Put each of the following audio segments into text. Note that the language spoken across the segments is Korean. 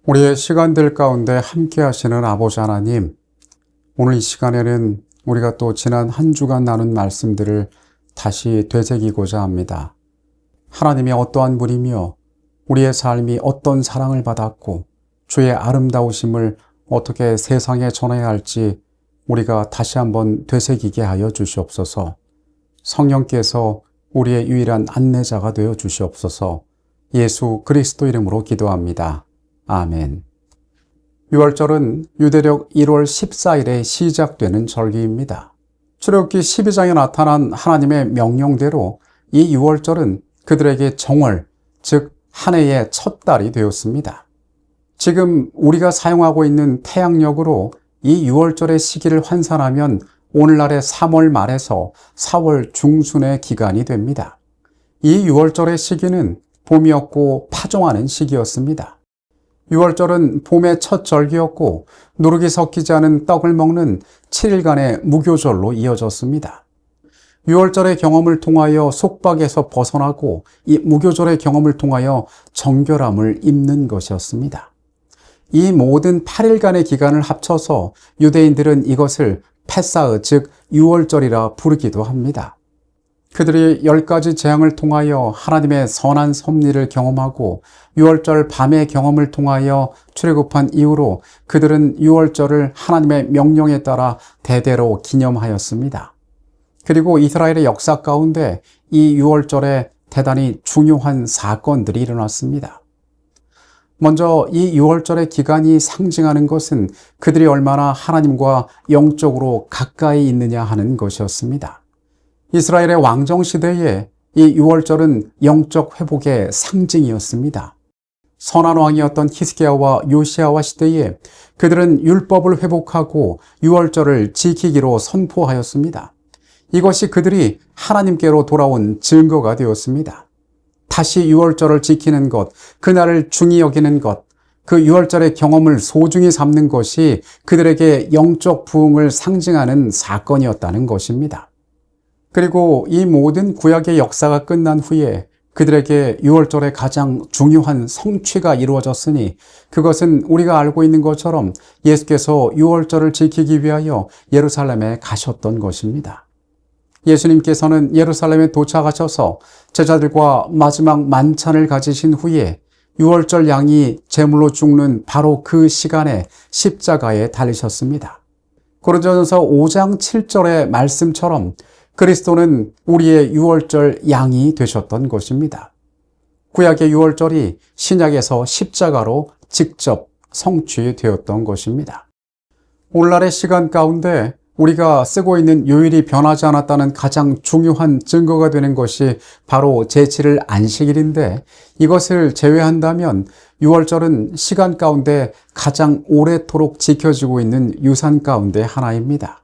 우리의 시간들 가운데 함께 하시는 아버지 하나님, 오늘 이 시간에는 우리가 또 지난 한 주간 나눈 말씀들을 다시 되새기고자 합니다. 하나님이 어떠한 분이며 우리의 삶이 어떤 사랑을 받았고 주의 아름다우심을 어떻게 세상에 전해야 할지 우리가 다시 한번 되새기게 하여 주시옵소서. 성령께서 우리의 유일한 안내자가 되어 주시옵소서. 예수 그리스도 이름으로 기도합니다. 아멘. 유월절은 유대력 1월 14일에 시작되는 절기입니다. 출애굽기 12장에 나타난 하나님의 명령대로 이 유월절은 그들에게 정월, 즉 한 해의 첫 달이 되었습니다. 지금 우리가 사용하고 있는 태양력으로 이 유월절의 시기를 환산하면 오늘날의 3월 말에서 4월 중순의 기간이 됩니다. 이 유월절의 시기는 봄이었고 파종하는 시기였습니다. 유월절은 봄의 첫 절기였고 누룩이 섞이지 않은 떡을 먹는 7일간의 무교절로 이어졌습니다. 유월절의 경험을 통하여 속박에서 벗어나고 이 무교절의 경험을 통하여 정결함을 입는 것이었습니다. 이 모든 8일간의 기간을 합쳐서 유대인들은 이것을 패사흐, 즉 유월절이라 부르기도 합니다. 그들이 10가지 재앙을 통하여 하나님의 선한 섭리를 경험하고 유월절 밤의 경험을 통하여 출애굽한 이후로 그들은 유월절을 하나님의 명령에 따라 대대로 기념하였습니다. 그리고 이스라엘의 역사 가운데 이 유월절에 대단히 중요한 사건들이 일어났습니다. 먼저 이 유월절의 기간이 상징하는 것은 그들이 얼마나 하나님과 영적으로 가까이 있느냐 하는 것이었습니다. 이스라엘의 왕정시대에 이 유월절은 영적 회복의 상징이었습니다. 선한 왕이었던 히스기야와 요시야와 시대에 그들은 율법을 회복하고 유월절을 지키기로 선포하였습니다. 이것이 그들이 하나님께로 돌아온 증거가 되었습니다. 다시 유월절을 지키는 것, 그날을 중히 여기는 것, 그 유월절의 경험을 소중히 삼는 것이 그들에게 영적 부흥을 상징하는 사건이었다는 것입니다. 그리고 이 모든 구약의 역사가 끝난 후에 그들에게 유월절의 가장 중요한 성취가 이루어졌으니 그것은 우리가 알고 있는 것처럼 예수께서 유월절을 지키기 위하여 예루살렘에 가셨던 것입니다. 예수님께서는 예루살렘에 도착하셔서 제자들과 마지막 만찬을 가지신 후에 유월절 양이 제물로 죽는 바로 그 시간에 십자가에 달리셨습니다. 고린도전서 5장 7절의 말씀처럼 그리스도는 우리의 유월절 양이 되셨던 것입니다. 구약의 유월절이 신약에서 십자가로 직접 성취되었던 것입니다. 오늘날의 시간 가운데 우리가 쓰고 있는 요일이 변하지 않았다는 가장 중요한 증거가 되는 것이 바로 제7일 안식일인데 이것을 제외한다면 유월절은 시간 가운데 가장 오래도록 지켜지고 있는 유산 가운데 하나입니다.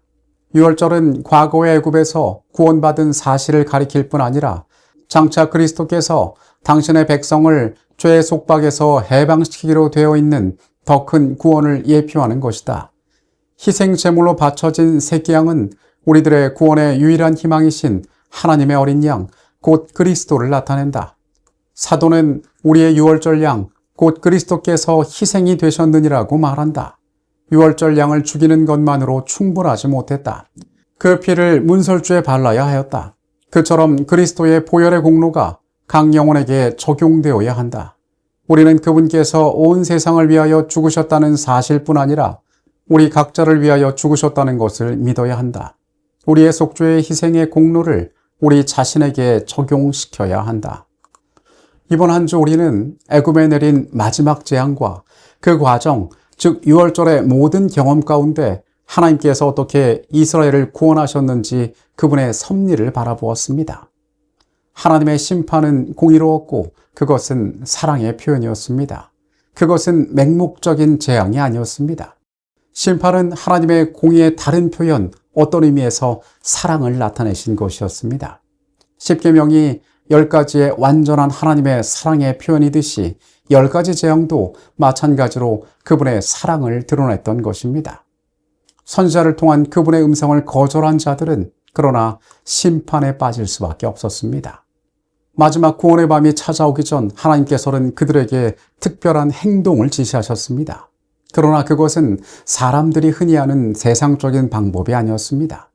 유월절은 과거의 애굽에서 구원받은 사실을 가리킬 뿐 아니라 장차 그리스도께서 당신의 백성을 죄의 속박에서 해방시키기로 되어 있는 더 큰 구원을 예표하는 것이다. 희생 제물로 바쳐진 새끼 양은 우리들의 구원의 유일한 희망이신 하나님의 어린 양, 곧 그리스도를 나타낸다. 사도는 우리의 유월절 양, 곧 그리스도께서 희생이 되셨느니라고 말한다. 유월절 양을 죽이는 것만으로 충분하지 못했다. 그 피를 문설주에 발라야 하였다. 그처럼 그리스도의 보혈의 공로가 각 영혼에게 적용되어야 한다. 우리는 그분께서 온 세상을 위하여 죽으셨다는 사실뿐 아니라 우리 각자를 위하여 죽으셨다는 것을 믿어야 한다. 우리의 속죄의 희생의 공로를 우리 자신에게 적용시켜야 한다. 이번 한 주 우리는 애굽에 내린 마지막 재앙과 그 과정, 즉 유월절의 모든 경험 가운데 하나님께서 어떻게 이스라엘을 구원하셨는지 그분의 섭리를 바라보았습니다. 하나님의 심판은 공의로웠고 그것은 사랑의 표현이었습니다. 그것은 맹목적인 재앙이 아니었습니다. 심판은 하나님의 공의의 다른 표현, 어떤 의미에서 사랑을 나타내신 것이었습니다. 십계명이 10가지의 완전한 하나님의 사랑의 표현이듯이 10가지 재앙도 마찬가지로 그분의 사랑을 드러냈던 것입니다. 선지자를 통한 그분의 음성을 거절한 자들은 그러나 심판에 빠질 수밖에 없었습니다. 마지막 구원의 밤이 찾아오기 전 하나님께서는 그들에게 특별한 행동을 지시하셨습니다. 그러나 그것은 사람들이 흔히 하는 세상적인 방법이 아니었습니다.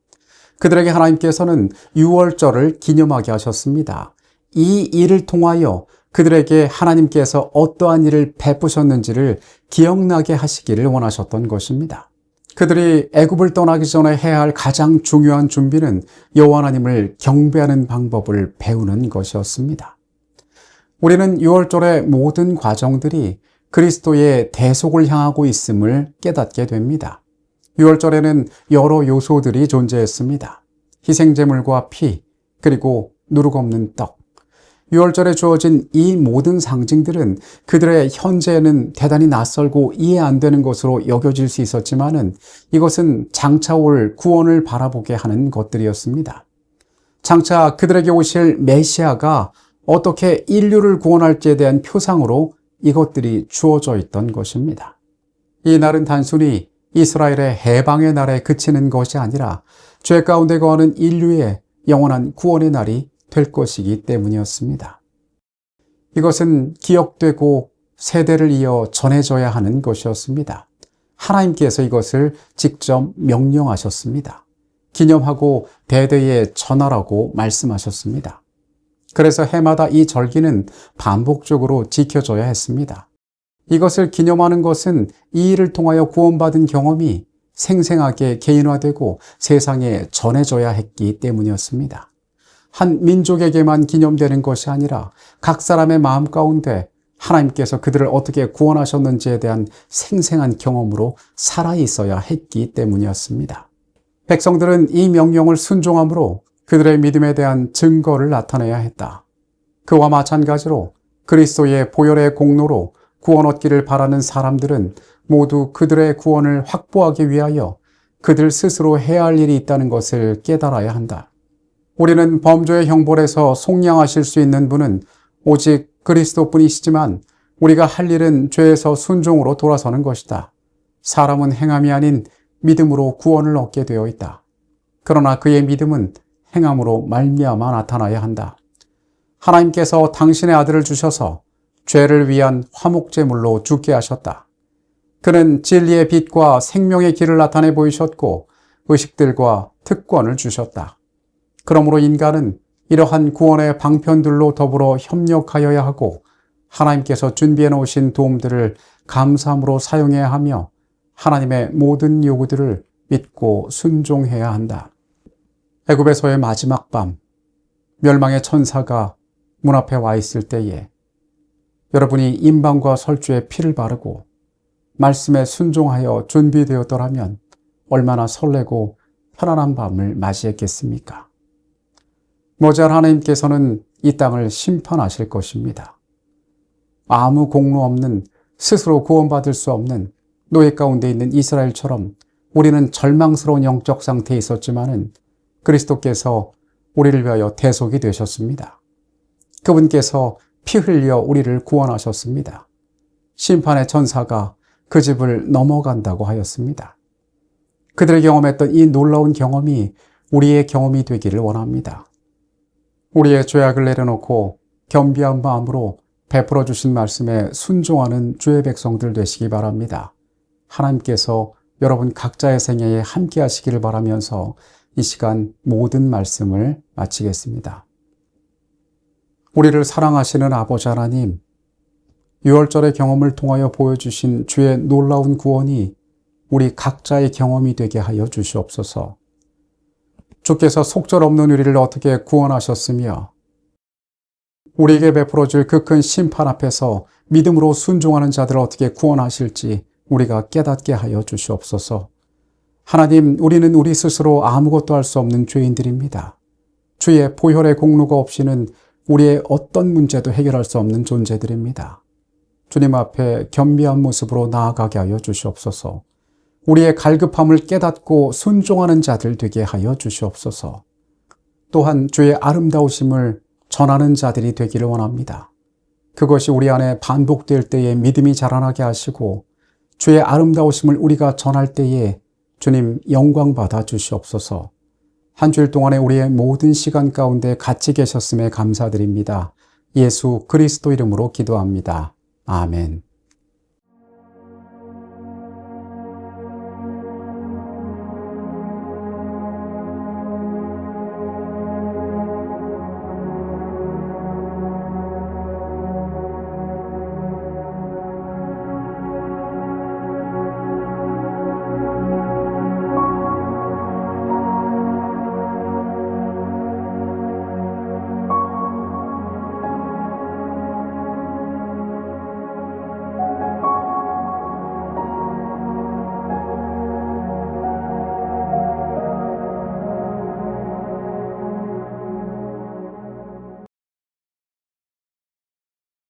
그들에게 하나님께서는 유월절을 기념하게 하셨습니다. 이 일을 통하여 그들에게 하나님께서 어떠한 일을 베푸셨는지를 기억나게 하시기를 원하셨던 것입니다. 그들이 애굽을 떠나기 전에 해야 할 가장 중요한 준비는 여호와 하나님을 경배하는 방법을 배우는 것이었습니다. 우리는 유월절의 모든 과정들이 그리스도의 대속을 향하고 있음을 깨닫게 됩니다. 유월절에는 여러 요소들이 존재했습니다. 희생제물과 피, 그리고 누룩 없는 떡. 유월절에 주어진 이 모든 상징들은 그들의 현재에는 대단히 낯설고 이해 안 되는 것으로 여겨질 수 있었지만은 이것은 장차 올 구원을 바라보게 하는 것들이었습니다. 장차 그들에게 오실 메시아가 어떻게 인류를 구원할지에 대한 표상으로 이것들이 주어져 있던 것입니다. 이 날은 단순히 이스라엘의 해방의 날에 그치는 것이 아니라 죄 가운데 거하는 인류의 영원한 구원의 날이 될 것이기 때문이었습니다. 이것은 기억되고 세대를 이어 전해져야 하는 것이었습니다. 하나님께서 이것을 직접 명령하셨습니다. 기념하고 대대에 전하라고 말씀하셨습니다. 그래서 해마다 이 절기는 반복적으로 지켜져야 했습니다. 이것을 기념하는 것은 이 일을 통하여 구원받은 경험이 생생하게 개인화되고 세상에 전해져야 했기 때문이었습니다. 한 민족에게만 기념되는 것이 아니라 각 사람의 마음 가운데 하나님께서 그들을 어떻게 구원하셨는지에 대한 생생한 경험으로 살아있어야 했기 때문이었습니다. 백성들은 이 명령을 순종함으로 그들의 믿음에 대한 증거를 나타내야 했다. 그와 마찬가지로 그리스도의 보혈의 공로로 구원 얻기를 바라는 사람들은 모두 그들의 구원을 확보하기 위하여 그들 스스로 해야 할 일이 있다는 것을 깨달아야 한다. 우리는 범죄의 형벌에서 속량하실 수 있는 분은 오직 그리스도뿐이시지만 우리가 할 일은 죄에서 순종으로 돌아서는 것이다. 사람은 행함이 아닌 믿음으로 구원을 얻게 되어 있다. 그러나 그의 믿음은 행함으로 말미암아 나타나야 한다. 하나님께서 당신의 아들을 주셔서 죄를 위한 화목제물로 죽게 하셨다. 그는 진리의 빛과 생명의 길을 나타내 보이셨고 의식들과 특권을 주셨다. 그러므로 인간은 이러한 구원의 방편들로 더불어 협력하여야 하고 하나님께서 준비해 놓으신 도움들을 감사함으로 사용해야 하며 하나님의 모든 요구들을 믿고 순종해야 한다. 애굽에서의 마지막 밤, 멸망의 천사가 문 앞에 와 있을 때에 여러분이 임방과 설주에 피를 바르고 말씀에 순종하여 준비되었더라면 얼마나 설레고 편안한 밤을 맞이했겠습니까? 머지않아 하나님께서는 이 땅을 심판하실 것입니다. 아무 공로 없는, 스스로 구원받을 수 없는 노예 가운데 있는 이스라엘처럼 우리는 절망스러운 영적 상태에 있었지만은 그리스도께서 우리를 위하여 대속이 되셨습니다. 그분께서 피 흘려 우리를 구원하셨습니다. 심판의 천사가 그 집을 넘어간다고 하였습니다. 그들이 경험했던 이 놀라운 경험이 우리의 경험이 되기를 원합니다. 우리의 죄악을 내려놓고 겸비한 마음으로 베풀어 주신 말씀에 순종하는 주의 백성들 되시기 바랍니다. 하나님께서 여러분 각자의 생애에 함께 하시기를 바라면서 이 시간 모든 말씀을 마치겠습니다. 우리를 사랑하시는 아버지 하나님, 유월절의 경험을 통하여 보여주신 주의 놀라운 구원이 우리 각자의 경험이 되게 하여 주시옵소서. 주께서 속절없는 우리를 어떻게 구원하셨으며 우리에게 베풀어질 그 큰 심판 앞에서 믿음으로 순종하는 자들을 어떻게 구원하실지 우리가 깨닫게 하여 주시옵소서. 하나님, 우리는 우리 스스로 아무것도 할 수 없는 죄인들입니다. 주의 보혈의 공로가 없이는 우리의 어떤 문제도 해결할 수 없는 존재들입니다. 주님 앞에 겸비한 모습으로 나아가게 하여 주시옵소서. 우리의 갈급함을 깨닫고 순종하는 자들 되게 하여 주시옵소서. 또한 주의 아름다우심을 전하는 자들이 되기를 원합니다. 그것이 우리 안에 반복될 때에 믿음이 자라나게 하시고 주의 아름다우심을 우리가 전할 때에 주님 영광 받아 주시옵소서. 한 주일 동안에 우리의 모든 시간 가운데 같이 계셨음에 감사드립니다. 예수 그리스도 이름으로 기도합니다. 아멘.